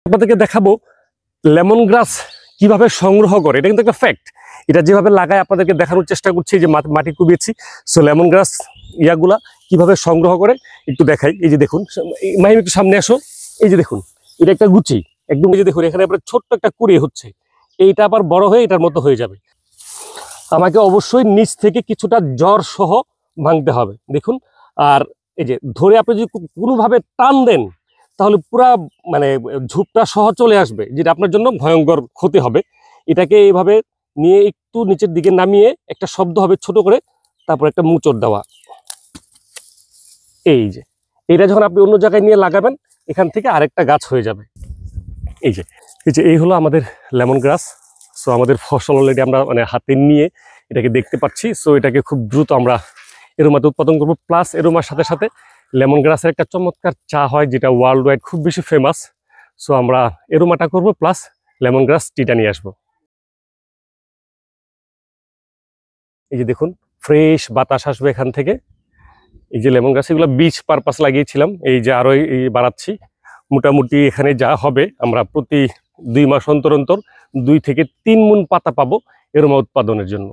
আপনাদেরকে দেখাবো লেমন গ্রাস কিভাবে সংগ্রহ করে। এটা কিন্তু একটা ফ্যাক্ট। এটা যেভাবে লাগায় আপনাদেরকে দেখানোর চেষ্টা করছি, যে মাটি কুবিয়েছি। সো লেমন গ্রাস ইয়াগুলা কিভাবে সংগ্রহ করে একটু দেখাই। এই যে দেখুন, মাহিম একটু সামনে আসো। এই যে দেখুন, এটা একটা গুচি একদম। এই যে দেখুন, এখানে আপনার ছোট্ট একটা কুড়ি হচ্ছে, এইটা আবার বড় হয়ে এটার মতো হয়ে যাবে। আমাকে অবশ্যই নিচ থেকে কিছুটা জ্বর সহ ভাঙতে হবে, দেখুন। আর এই যে ধরে আপনি যদি কোনোভাবে টান দেন, তাহলে পুরা মানে ঝুপটা সহ চলে আসবে, যেটা আপনার জন্য ভয়ঙ্কর ক্ষতি হবে। এটাকে এইভাবে নিয়ে একটু নিচের দিকে নামিয়ে একটা শব্দ হবে ছোট করে, তারপর একটা মুচড় দেওয়া। এই যে এটা যখন আপনি অন্য জায়গায় নিয়ে লাগাবেন, এখান থেকে আরেকটা গাছ হয়ে যাবে। এই যে এই হলো আমাদের লেমন গ্রাস। সো আমাদের ফসল অলরেডি আমরা মানে হাতে নিয়ে এটাকে দেখতে পাচ্ছি। সো এটাকে খুব দ্রুত আমরা এরোমাতে উৎপাদন করবো। প্লাস এরোমার সাথে সাথে লেমন গ্রাসের একটা চমৎকার চা হয়, যেটা ওয়ার্ল্ড ওয়াইড খুব বেশি ফেমাস। সো আমরা এরোমাটা করবো, প্লাস লেমন গ্রাস টিটা নিয়ে আসবো। এই যে দেখুন, ফ্রেশ বাতাস আসবে এখান থেকে। এই যে লেমন গাছ, এগুলো বীজ পারপাস লাগিয়েছিলাম, এই যে আরো বাড়াচ্ছি। মোটামুটি এখানে যা হবে, আমরা প্রতি 2 মাস অন্তর অন্তর 2 থেকে 3 মণ পাতা পাবো এরোমা উৎপাদনের জন্য।